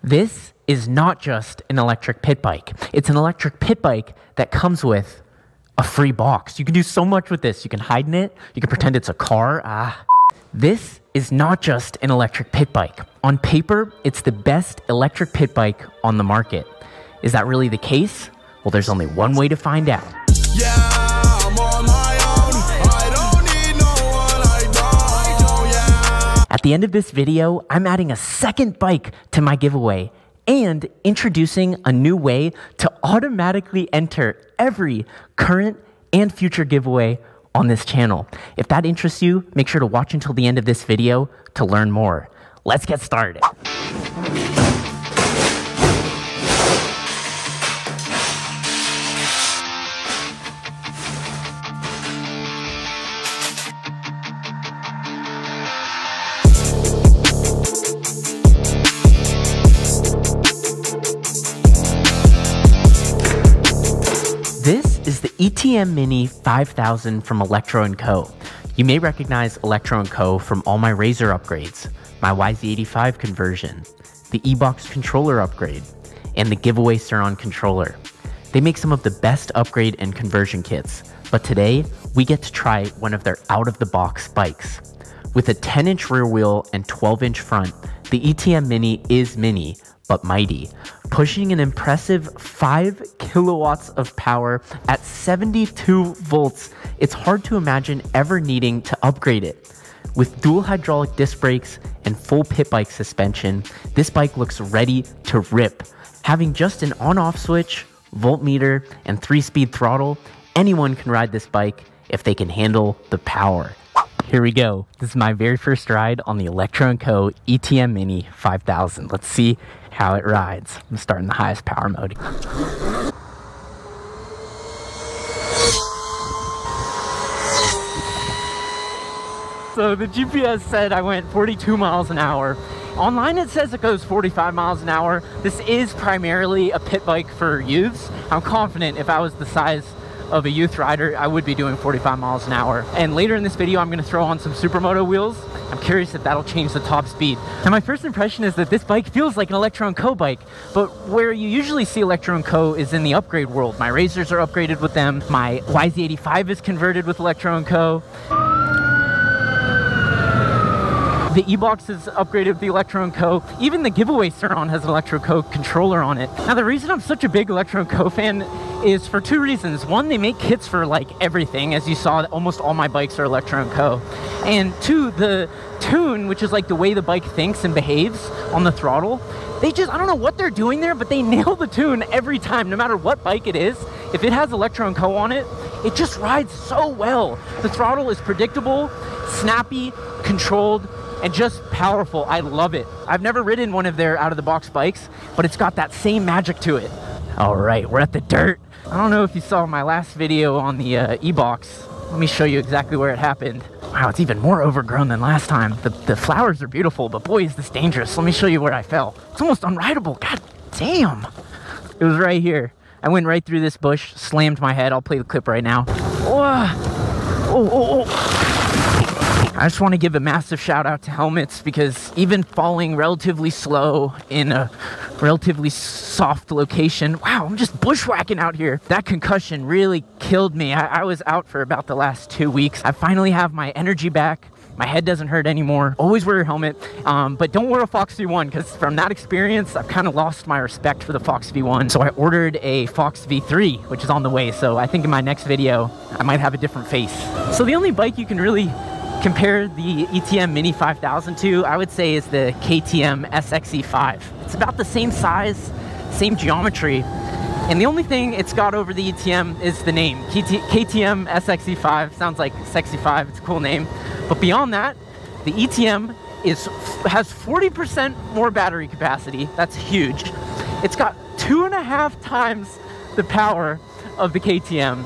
This is not just an electric pit bike. It's an electric pit bike that comes with a free box. You can do so much with this. You can hide in it. You can pretend it's a car. This is not just an electric pit bike. On paper, it's the best electric pit bike on the market. Is that really the case? Well, there's only one way to find out. Yeah, I'm on my own. I don't need no one, I don't, yeah. At the end of this video, I'm adding a second bike to my giveaway and introducing a new way to automatically enter every current and future giveaway on this channel. If that interests you, make sure to watch until the end of this video to learn more. Let's get started. This is the ETM Mini 5000 from Electro and Co. You may recognize Electro and Co from all my Razor upgrades, my YZ85 conversion, the eBox controller upgrade, and the giveaway Sur-On controller. They make some of the best upgrade and conversion kits, but today we get to try one of their out-of-the-box bikes. With a 10-inch rear wheel and 12-inch front, the ETM Mini is mini, but mighty, pushing an impressive 5 kilowatts of power at 72 volts. It's hard to imagine ever needing to upgrade it. With dual hydraulic disc brakes and full pit bike suspension, this bike looks ready to rip. Having just an on-off switch, voltmeter, and 3-speed throttle, anyone can ride this bike if they can handle the power. Here we go. This is my very first ride on the Electro and Co ETM Mini 5000. Let's see how it rides. I'm starting the highest power mode. So the GPS said I went 42 miles an hour. Online it says it goes 45 miles an hour. This is primarily a pit bike for youths. I'm confident if I was the size of a youth rider, I would be doing 45 miles an hour. And later in this video, I'm gonna throw on some supermoto wheels. I'm curious if that'll change the top speed. And my first impression is that this bike feels like an Electro and Co bike, but where you usually see Electro and Co is in the upgrade world. My Razors are upgraded with them. My YZ85 is converted with Electro and Co. The eBox is upgraded with the Electro and Co. Even the giveaway Sur-On has an Electro Co controller on it. Now the reason I'm such a big Electro and Co fan is for two reasons. One, they make kits for like everything. As you saw, almost all my bikes are Electro and Co. And two, the tune, which is like the way the bike thinks and behaves on the throttle, I don't know what they're doing there, but they nail the tune every time, no matter what bike it is. If it has Electro and Co on it, it just rides so well. The throttle is predictable, snappy, controlled, and just powerful. I love it. I've never ridden one of their out-of-the-box bikes, but it's got that same magic to it. All right, we're at the dirt. I don't know if you saw my last video on the eBox. Let me show you exactly where it happened. Wow, it's even more overgrown than last time. The flowers are beautiful, but boy, is this dangerous. Let me show you where I fell. It's almost unrideable. God damn. It was right here. I went right through this bush, slammed my head. I'll play the clip right now. I just want to give a massive shout out to helmets, because even falling relatively slow in a relatively soft location, wow, I'm just bushwhacking out here. That concussion really killed me. I was out for about the last 2 weeks. I finally have my energy back. My head doesn't hurt anymore. Always wear your helmet, but don't wear a Fox V1, because from that experience, I've kind of lost my respect for the Fox V1. So I ordered a Fox V3, which is on the way. So I think in my next video, I might have a different face. So the only bike you can really compare the ETM Mini 5000 to, I would say, is the KTM SXE5. It's about the same size, same geometry, and the only thing it's got over the ETM is the name. KTM SXE5 sounds like Sexy 5, it's a cool name. But beyond that, the ETM has 40% more battery capacity. That's huge. It's got 2.5 times the power of the KTM,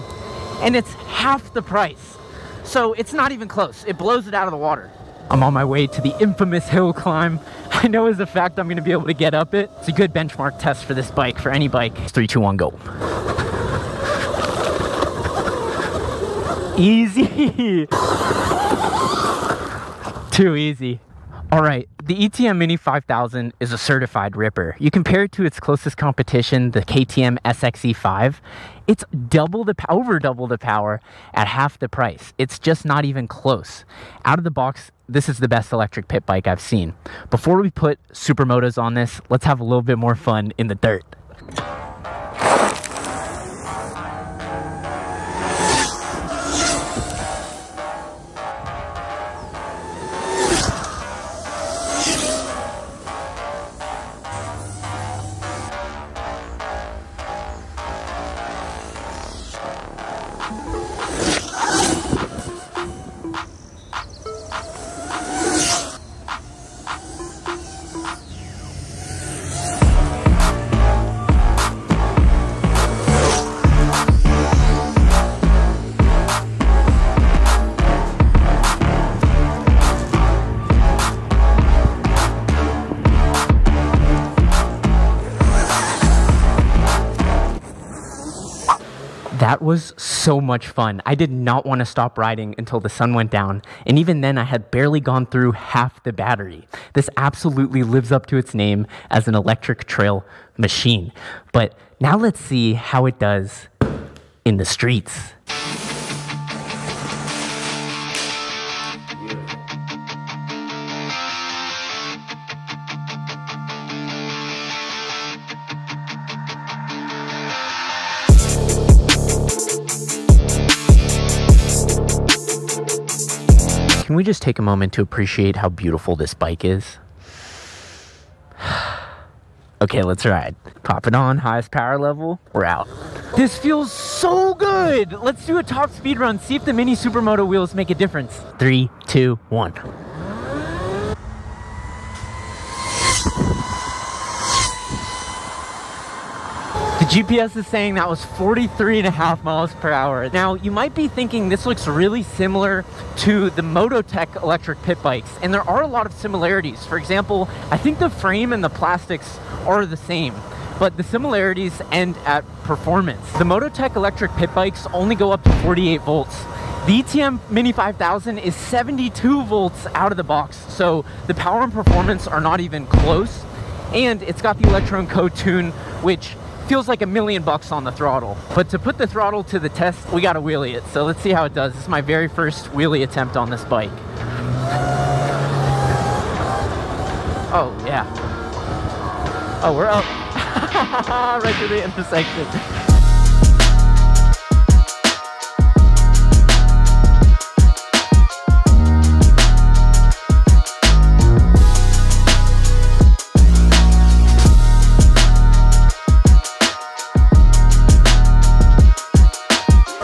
and it's half the price. So it's not even close. It blows it out of the water. I'm on my way to the infamous hill climb. I know as a fact I'm gonna be able to get up it. It's a good benchmark test for this bike, for any bike. 3, 2, 1, go. Easy. Too easy. All right, the ETM Mini 5000 is a certified ripper. You compare it to its closest competition, the KTM SXE5, it's over double the power at half the price. It's just not even close. Out of the box, this is the best electric pit bike I've seen. Before we put supermotos on this, let's have a little bit more fun in the dirt. That was so much fun. I did not want to stop riding until the sun went down, and even then I had barely gone through half the battery. This absolutely lives up to its name as an electric trail machine. But now let's see how it does in the streets. Can we just take a moment to appreciate how beautiful this bike is? Okay, let's ride. Pop it on, highest power level, we're out. This feels so good! Let's do a top speed run, see if the mini supermoto wheels make a difference. 3, 2, 1. The GPS is saying that was 43.5 miles per hour. Now, you might be thinking this looks really similar to the Mototech electric pit bikes, and there are a lot of similarities. For example, I think the frame and the plastics are the same, but the similarities end at performance. The Mototech electric pit bikes only go up to 48 volts. The ETM Mini 5000 is 72 volts out of the box, so the power and performance are not even close, and it's got the Electro and Co tune, which feels like $1 million on the throttle. But to put the throttle to the test, we gotta wheelie it. So let's see how it does. This is my very first wheelie attempt on this bike. Oh yeah. Oh, we're up. Right through the intersection.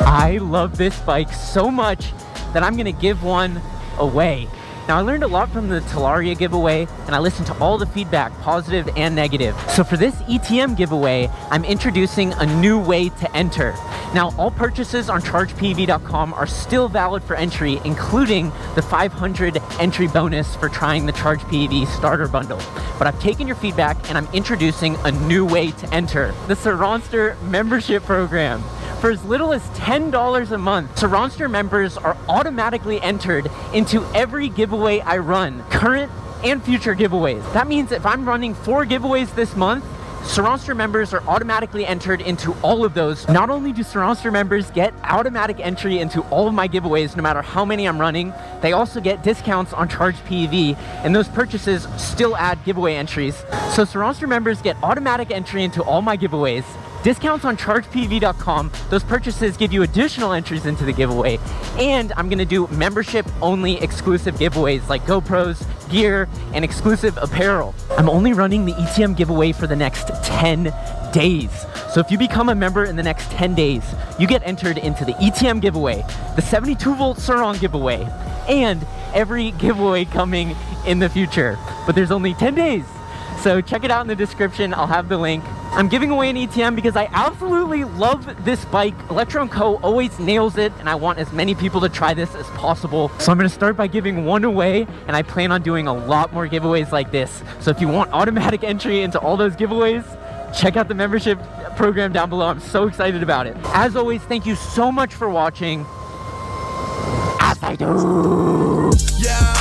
I love this bike so much that I'm gonna give one away. Now, I learned a lot from the Talaria giveaway, and I listened to all the feedback, positive and negative. So for this ETM giveaway, I'm introducing a new way to enter. Now, all purchases on chargepev.com are still valid for entry, including the 500 entry bonus for trying the ChargePev starter bundle. But I've taken your feedback and I'm introducing a new way to enter, the Seronster membership program. For as little as $10 a month, Seronster members are automatically entered into every giveaway I run, current and future giveaways. That means if I'm running 4 giveaways this month, Seronster members are automatically entered into all of those. Not only do Seronster members get automatic entry into all of my giveaways, no matter how many I'm running, they also get discounts on ChargePev, and those purchases still add giveaway entries. So Seronster members get automatic entry into all my giveaways, discounts on chargepev.com. Those purchases give you additional entries into the giveaway, and I'm gonna do membership only exclusive giveaways like GoPros, gear, and exclusive apparel. I'm only running the ETM giveaway for the next 10 days. So if you become a member in the next 10 days, you get entered into the ETM giveaway, the 72 volt Suron giveaway, and every giveaway coming in the future. But there's only 10 days. So check it out in the description, I'll have the link. I'm giving away an ETM because I absolutely love this bike. Electro and Co always nails it, and I want as many people to try this as possible. So I'm gonna start by giving one away, and I plan on doing a lot more giveaways like this. So if you want automatic entry into all those giveaways, check out the membership program down below. I'm so excited about it. As always, thank you so much for watching. As I do. Yeah.